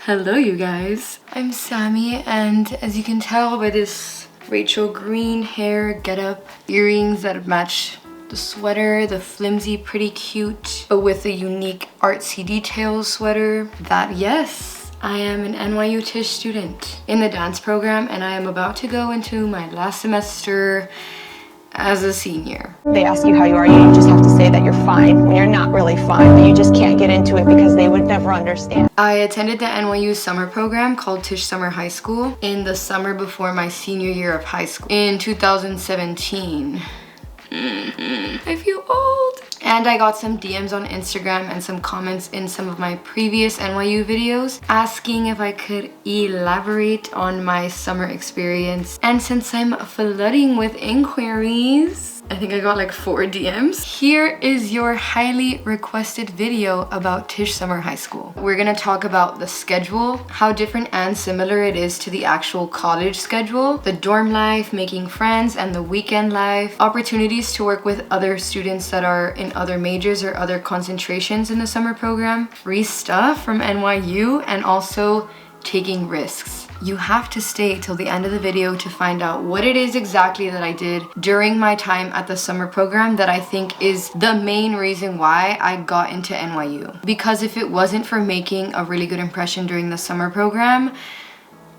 Hello you guys, I'm Sammy, and as you can tell by this Rachel green hair getup, earrings that match the sweater, the flimsy pretty cute but with a unique artsy details sweater, that yes, I am an NYU Tisch student in the dance program, and I am about to go into my last semester as a senior. They ask you how you are, you just have to say that you're fine when you're not really fine, but you just can't get into it because they would never understand. I attended the NYU summer program called Tisch Summer High School in the summer before my senior year of high school in 2017. I feel old. And I got some DMs on Instagram and some comments in some of my previous NYU videos asking if I could elaborate on my summer experience. And since I'm flooding with inquiries, I think I got like 4 DMs. Here is your highly requested video about Tisch Summer High School. We're gonna talk about the schedule, how different and similar it is to the actual college schedule, the dorm life, making friends, and the weekend life, opportunities to work with other students that are in other majors or other concentrations in the summer program, free stuff from NYU, and also taking risks. You have to stay till the end of the video to find out what it is exactly that I did during my time at the summer program that I think is the main reason why I got into NYU. Because if it wasn't for making a really good impression during the summer program,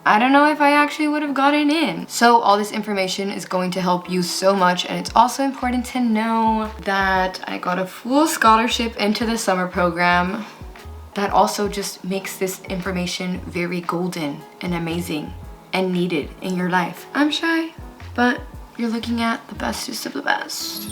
I don't know if I actually would have gotten in. So all this information is going to help you so much, and it's also important to know that I got a full scholarship into the summer program. That also just makes this information very golden and amazing and needed in your life. I'm shy, but you're looking at the bestest of the best.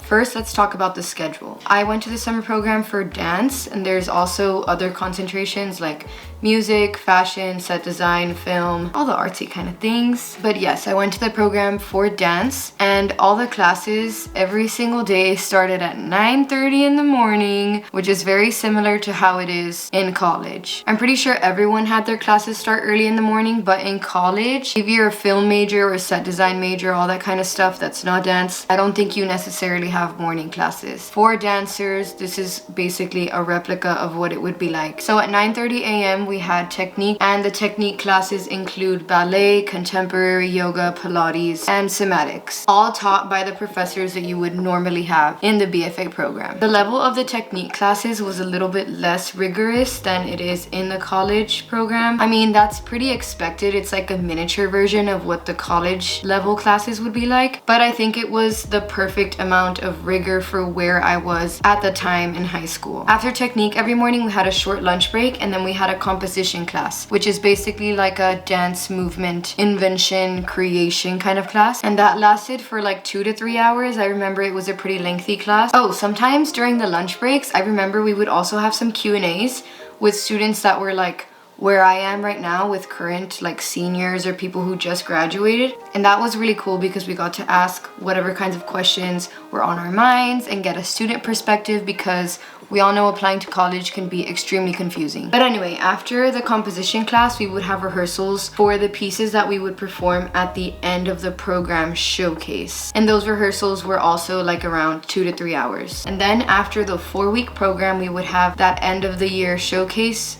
First, let's talk about the schedule. I went to the summer program for dance, and there's also other concentrations like music, fashion, set design, film, all the artsy kind of things. But yes, I went to the program for dance, and all the classes every single day started at 9:30 in the morning, which is very similar to how it is in college. I'm pretty sure everyone had their classes start early in the morning, but in college, if you're a film major or a set design major, all that kind of stuff that's not dance, I don't think you necessarily have morning classes. For dancers, this is basically a replica of what it would be like. So at 9:30 a.m. we had technique, and the technique classes include ballet, contemporary yoga, Pilates, and somatics, all taught by the professors that you would normally have in the BFA program. The level of the technique classes was a little bit less rigorous than it is in the college program. I mean, that's pretty expected. It's like a miniature version of what the college level classes would be like, but I think it was the perfect amount of rigor for where I was at the time in high school. After technique, every morning we had a short lunch break, and then we had a composition class, which is basically like a dance movement invention creation kind of class, and that lasted for like 2 to 3 hours. I remember it was a pretty lengthy class. Oh, sometimes during the lunch breaks, I remember we would also have some Q&As with students that were like where I am right now, with current like seniors or people who just graduated, and that was really cool because we got to ask whatever kinds of questions were on our minds and get a student perspective, because we all know applying to college can be extremely confusing. But anyway, after the composition class, we would have rehearsals for the pieces that we would perform at the end of the program showcase, and those rehearsals were also like around 2 to 3 hours. And then after the 4-week program, we would have that end of the year showcase,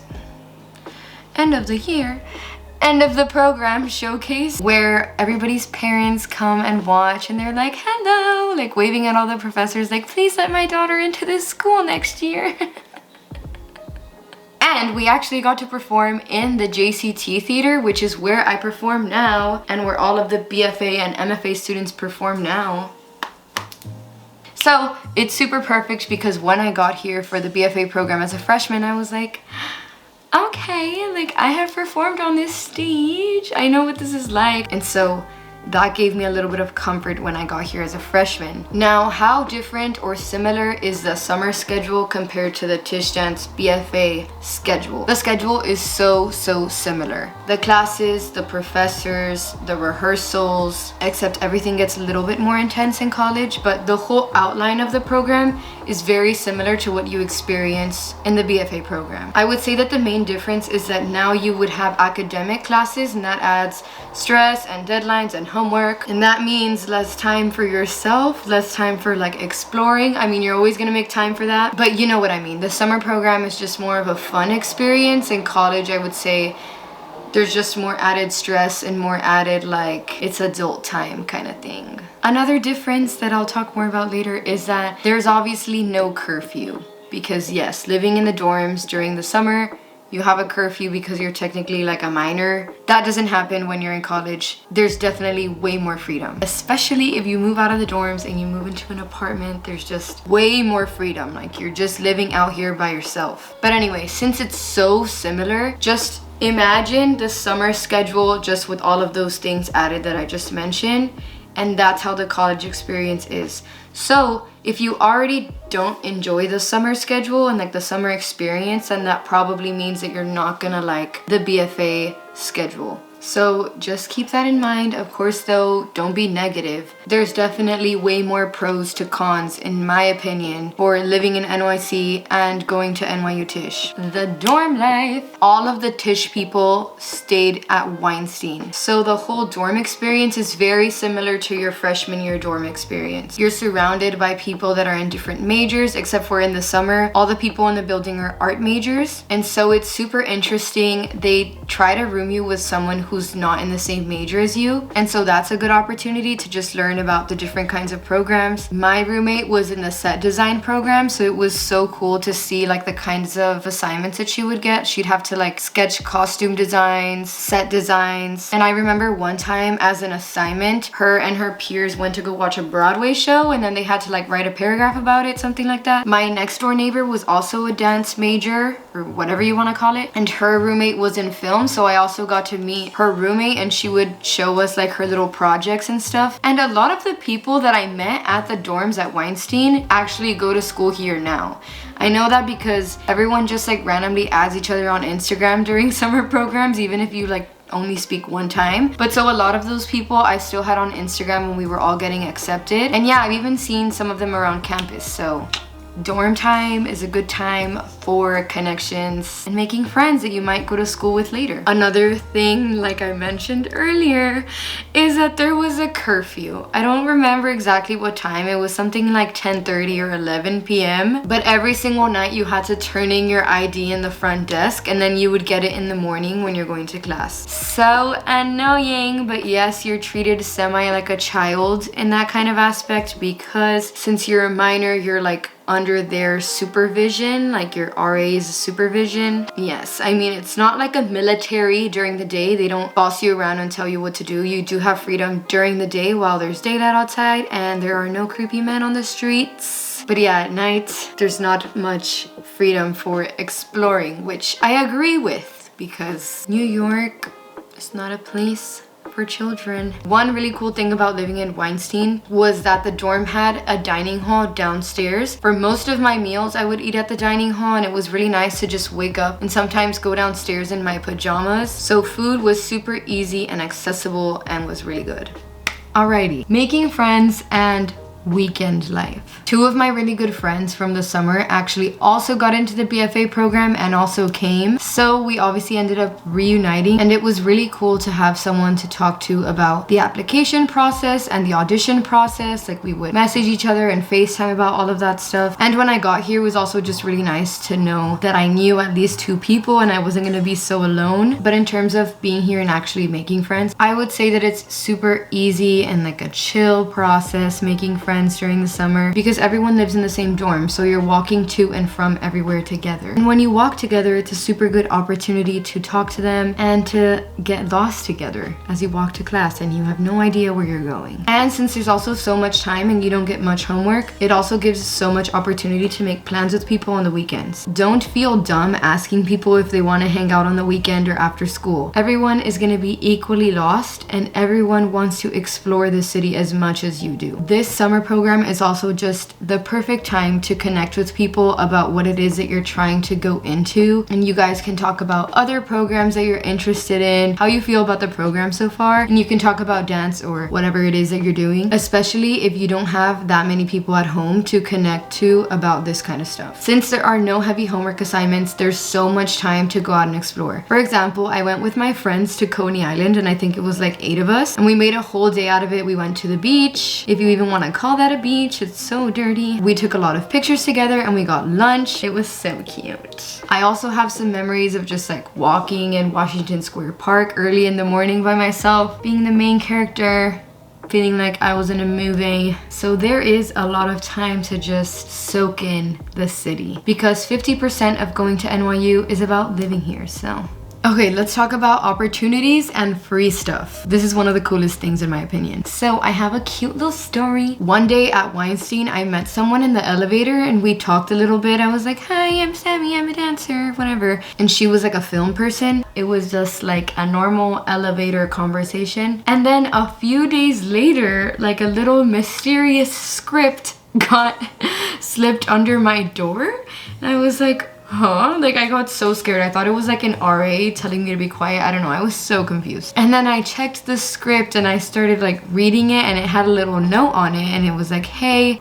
end of the program showcase, where everybody's parents come and watch, and they're like, hello, like waving at all the professors like, please let my daughter into this school next year. And we actually got to perform in the JCT theater, which is where I perform now and where all of the BFA and MFA students perform now. So it's super perfect because when I got here for the BFA program as a freshman, I was like, okay, like I have performed on this stage, I know what this is like. And so that gave me a little bit of comfort when I got here as a freshman. Now, how different or similar is the summer schedule compared to the Tisch Dance BFA schedule? The schedule is so similar. The classes, the professors, the rehearsals, except everything gets a little bit more intense in college, but the whole outline of the program is very similar to what you experience in the BFA program. I would say that the main difference is that now you would have academic classes, and that adds stress and deadlines and homework. And that means less time for yourself, less time for like exploring. I mean, you're always gonna make time for that, but you know what I mean. The summer program is just more of a fun experience. In college, I would say there's just more added stress and more added like it's adult time kind of thing. Another difference that I'll talk more about later is that there's obviously no curfew, because yes, living in the dorms during the summer, you have a curfew because you're technically like a minor. That doesn't happen when you're in college. There's definitely way more freedom, especially if you move out of the dorms and you move into an apartment. There's just way more freedom, like you're just living out here by yourself. But anyway, since it's so similar, just imagine the summer schedule just with all of those things added that I just mentioned, and that's how the college experience is. So if you already don't enjoy the summer schedule and like the summer experience, then that probably means that you're not gonna like the BFA schedule. So just keep that in mind. Of course though, don't be negative. There's definitely way more pros to cons, in my opinion, for living in NYC and going to NYU Tisch. The dorm life. All of the Tisch people stayed at Weinstein. So the whole dorm experience is very similar to your freshman year dorm experience. You're surrounded by people that are in different majors, except for in the summer, all the people in the building are art majors. And so it's super interesting. They try to room you with someone who's not in the same major as you. And so that's a good opportunity to just learn about the different kinds of programs. My roommate was in the set design program, so it was so cool to see like the kinds of assignments that she would get. She'd have to like sketch costume designs, set designs. And I remember one time as an assignment, her and her peers went to go watch a Broadway show, and then they had to like write a paragraph about it, something like that. My next door neighbor was also a dance major, or whatever you want to call it, and her roommate was in film, so I also got to meet her roommate, and she would show us like her little projects and stuff. And a lot of the people that I met at the dorms at Weinstein actually go to school here now. I know that because everyone just like randomly adds each other on Instagram during summer programs, even if you like only speak one time. But so a lot of those people I still had on Instagram when we were all getting accepted. And yeah, I've even seen some of them around campus. So dorm time is a good time for connections and making friends that you might go to school with later. Another thing, like I mentioned earlier, is that there was a curfew. I don't remember exactly what time. It was something like 10:30 or 11 p.m. But every single night you had to turn in your ID in the front desk, and then you would get it in the morning when you're going to class. So annoying, but yes, you're treated semi like a child in that kind of aspect, because since you're a minor, you're like under their supervision, like your RA's supervision. Yes, I mean, it's not like a military during the day. They don't boss you around and tell you what to do. You do have freedom during the day while there's daylight outside and there are no creepy men on the streets. But yeah, at night, there's not much freedom for exploring, which I agree with, because New York is not a place for children. One really cool thing about living in Weinstein was that the dorm had a dining hall downstairs. For most of my meals, I would eat at the dining hall, and it was really nice to just wake up and sometimes go downstairs in my pajamas. So food was super easy and accessible and was really good. Alrighty, making friends and weekend life. Two of my really good friends from the summer actually also got into the BFA program and also came. So we obviously ended up reuniting, and it was really cool to have someone to talk to about the application process and the audition process. Like, we would message each other and FaceTime about all of that stuff. And when I got here, it was also just really nice to know that I knew at least two people and I wasn't gonna be so alone. But in terms of being here and actually making friends, I would say that it's super easy and like a chill process making friends during the summer, because everyone lives in the same dorm, so you're walking to and from everywhere together. And when you walk together, it's a super good opportunity to talk to them and to get lost together as you walk to class and you have no idea where you're going. And since there's also so much time and you don't get much homework, it also gives so much opportunity to make plans with people on the weekends. Don't feel dumb asking people if they want to hang out on the weekend or after school. Everyone is going to be equally lost, and everyone wants to explore the city as much as you do. This summer program is also just the perfect time to connect with people about what it is that you're trying to go into. And you guys can talk about other programs that you're interested in, how you feel about the program so far, and you can talk about dance or whatever it is that you're doing, especially if you don't have that many people at home to connect to about this kind of stuff. Since there are no heavy homework assignments, there's so much time to go out and explore. For example, I went with my friends to Coney Island, and I think it was like 8 of us, and we made a whole day out of it. We went to the beach, if you even want to call that a beach. It's so dirty. We took a lot of pictures together and we got lunch. It was so cute. I also have some memories of just like walking in Washington Square Park early in the morning by myself, being the main character, feeling like I was in a movie. So there is a lot of time to just soak in the city, because 50% of going to NYU is about living here. So okay, let's talk about opportunities and free stuff. This is one of the coolest things in my opinion. So I have a cute little story. One day at Weinstein, I met someone in the elevator and we talked a little bit. I was like, hi, I'm Sammy, I'm a dancer, whatever. And she was like a film person. It was just like a normal elevator conversation. And then a few days later, like a little mysterious script got slipped under my door. And I was like, huh? Like I got so scared. I thought it was like an RA telling me to be quiet. I don't know. I was so confused. And then I checked the script and I started like reading it, and it had a little note on it, and it was like, hey,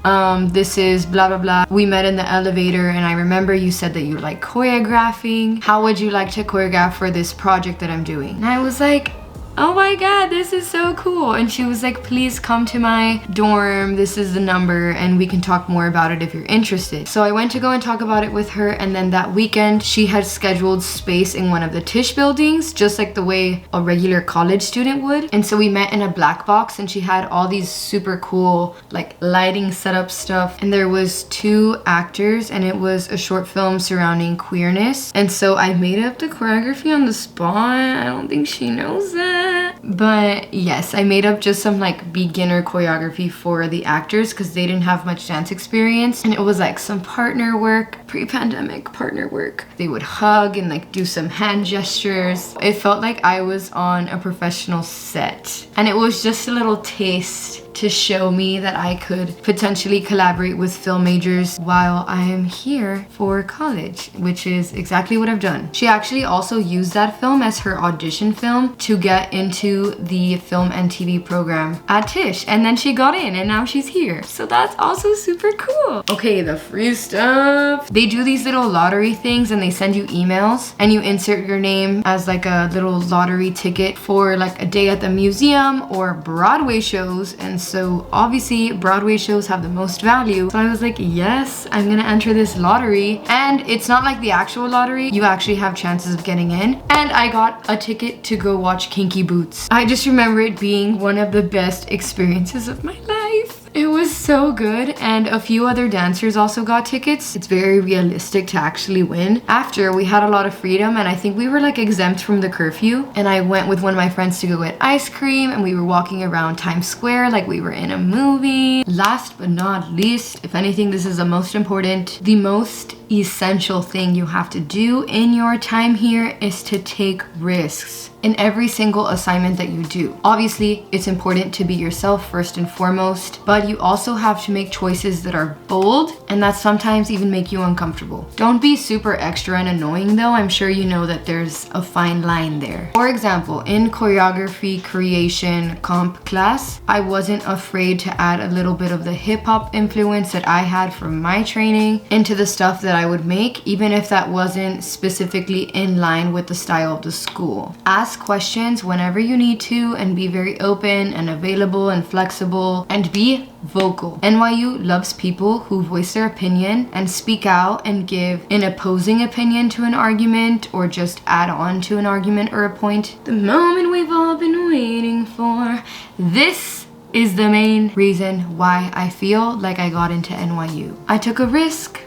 this is blah blah blah. We met in the elevator and I remember you said that you like choreographing. How would you like to choreograph for this project that I'm doing? And I was like, oh my god, this is so cool. And she was like, please come to my dorm, this is the number, and we can talk more about it if you're interested. So I went to go and talk about it with her, and then that weekend she had scheduled space in one of the Tisch buildings, just like the way a regular college student would. And so we met in a black box, and she had all these super cool like lighting setup stuff, and there was 2 actors, and it was a short film surrounding queerness. And so I made up the choreography on the spot. I don't think she knows that. But yes, I made up just some like beginner choreography for the actors because they didn't have much dance experience, and it was like some partner work, pre-pandemic partner work. They would hug and like do some hand gestures. It felt like I was on a professional set, and it was just a little taste to show me that I could potentially collaborate with film majors while I am here for college, which is exactly what I've done. She actually also used that film as her audition film to get into the film and TV program at Tisch, and then she got in and now she's here. So that's also super cool. Okay, the free stuff. They do these little lottery things and they send you emails, and you insert your name as like a little lottery ticket for like a day at the museum or Broadway shows. And so obviously Broadway shows have the most value. So I was like, yes, I'm gonna enter this lottery. And it's not like the actual lottery. You actually have chances of getting in. And I got a ticket to go watch Kinky Boots. I just remember it being one of the best experiences of my life. It was so good, and a few other dancers also got tickets. It's very realistic to actually win. After, we had a lot of freedom, and I think we were like exempt from the curfew, and I went with one of my friends to go get ice cream, and we were walking around Times Square like we were in a movie. Last but not least, if anything, this is the most important, the most essential thing you have to do in your time here is to take risks in every single assignment that you do. Obviously, it's important to be yourself first and foremost, but you also have to make choices that are bold and that sometimes even make you uncomfortable. Don't be super extra and annoying though. I'm sure you know that there's a fine line there. For example, in choreography creation comp class, I wasn't afraid to add a little bit of the hip hop influence that I had from my training into the stuff that I would make, even if that wasn't specifically in line with the style of the school. Ask questions whenever you need to, and be very open and available and flexible, and be vocal. NYU loves people who voice their opinion and speak out and give an opposing opinion to an argument, or just add on to an argument or a point. The moment we've all been waiting for. This is the main reason why I feel like I got into NYU. I took a risk.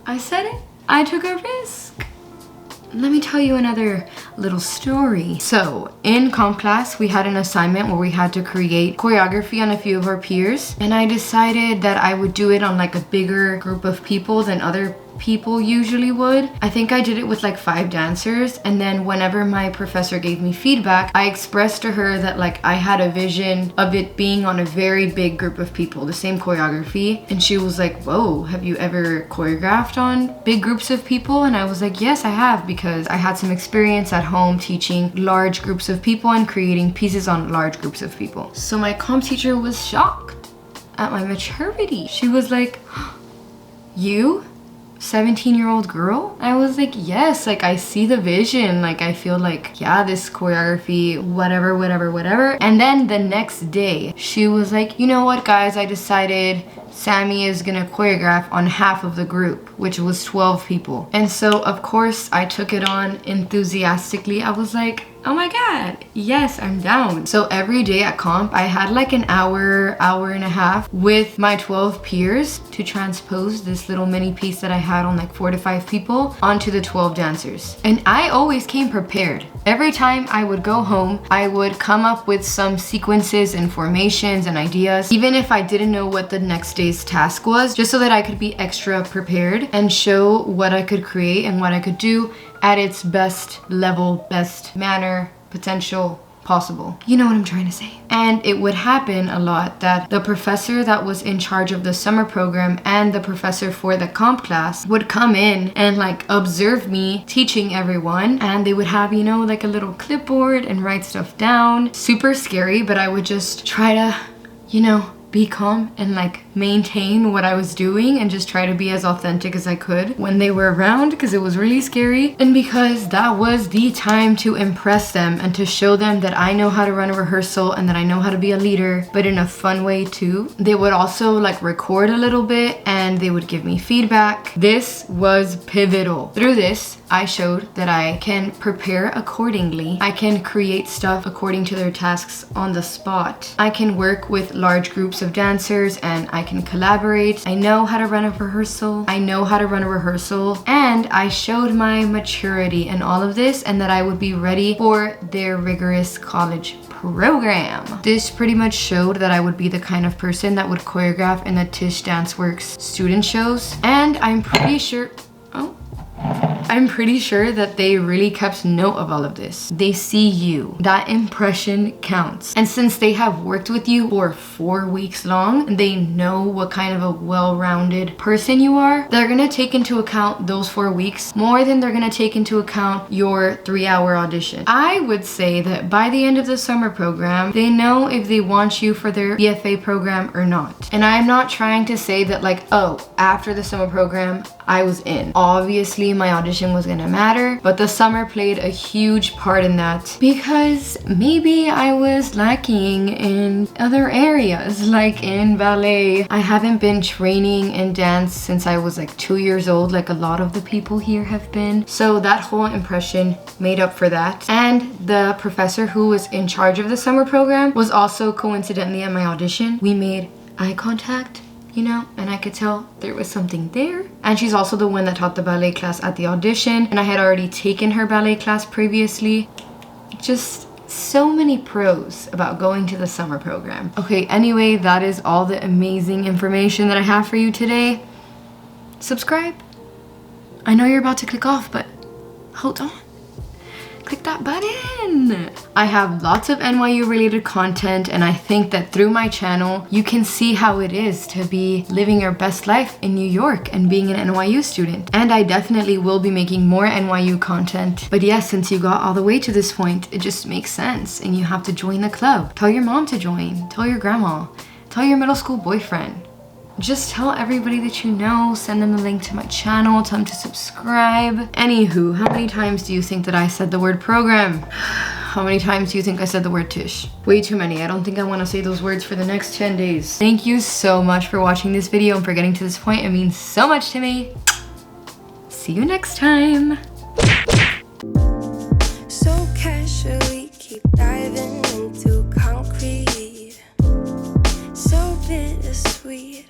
I said it. I took a risk. Let me tell you another little story. So in comp class, we had an assignment where we had to create choreography on a few of our peers, and I decided that I would do it on like a bigger group of people than other people usually would. I think I did it with like 5 dancers, and then whenever my professor gave me feedback, I expressed to her that like I had a vision of it being on a very big group of people, the same choreography, and she was like, whoa, have you ever choreographed on big groups of people? And I was like, yes, I have, because I had some experience at home teaching large groups of people and creating pieces on large groups of people. So my comp teacher was shocked at my maturity. She was like, you? 17-year-old girl? I was like, yes, like I see the vision. Like I feel like, yeah, this choreography, whatever. And then the next day, she was like, you know what, guys, I decided Sammy is gonna choreograph on half of the group, which was 12 people. And so of course I took it on enthusiastically. I was like, oh my god, yes, I'm down. So every day at comp, I had like an hour and a half with my 12 peers to transpose this little mini piece that I had on like 4 to 5 people onto the 12 dancers. And I always came prepared. Every time I would go home, I would come up with some sequences and formations and ideas, even if I didn't know what the next day's task was, just so that I could be extra prepared and show what I could create and what I could do at its best level, best manner, potential possible. You know what I'm trying to say. And it would happen a lot that the professor that was in charge of the summer program and the professor for the comp class would come in and like observe me teaching everyone, and they would have, you know, like a little clipboard and write stuff down. Super scary, but I would just try to, you know, be calm and like maintain what I was doing and just try to be as authentic as I could when they were around, because it was really scary, and because that was the time to impress them and to show them that I know how to run a rehearsal and that I know how to be a leader, but in a fun way too. They would also like record a little bit and they would give me feedback. This was pivotal. Through this, I showed that I can prepare accordingly. I can create stuff according to their tasks on the spot. I can work with large groups of dancers and I can collaborate. I know how to run a rehearsal. And I showed my maturity in all of this and that I would be ready for their rigorous college program. This pretty much showed that I would be the kind of person that would choreograph in the Tisch Dance Works student shows. And I'm pretty sure that they really kept note of all of this. They see you. That impression counts. And since they have worked with you for 4 weeks long, they know what kind of a well-rounded person you are. They're gonna take into account those 4 weeks more than they're gonna take into account your 3-hour audition. I would say that by the end of the summer program, they know if they want you for their BFA program or not. And I'm not trying to say that like, oh, after the summer program, I was in. Obviously, my audition was gonna matter, but the summer played a huge part in that because maybe I was lacking in other areas, like in ballet. I haven't been training in dance since I was like 2 years old, like a lot of the people here have been. So that whole impression made up for that. And the professor who was in charge of the summer program was also coincidentally at my audition. We made eye contact, you know, and I could tell there was something there. And she's also the one that taught the ballet class at the audition, and I had already taken her ballet class previously. Just so many pros about going to the summer program. Okay, anyway, that is all the amazing information that I have for you today. Subscribe. I know you're about to click off, but hold on. Click that button. I have lots of NYU related content, and I think that through my channel you can see how it is to be living your best life in New York and being an NYU student. And I definitely will be making more NYU content. But yes, since you got all the way to this point, it just makes sense and you have to join the club. Tell your mom to join, tell your grandma, tell your middle school boyfriend. Just tell everybody that you know, send them the link to my channel, tell them to subscribe. Anywho, how many times do you think that I said the word program? How many times do you think I said the word Tisch? Way too many. I don't think I want to say those words for the next 10 days. Thank you so much for watching this video and for getting to this point. It means so much to me. See you next time. So casually keep diving into concrete. So bittersweet.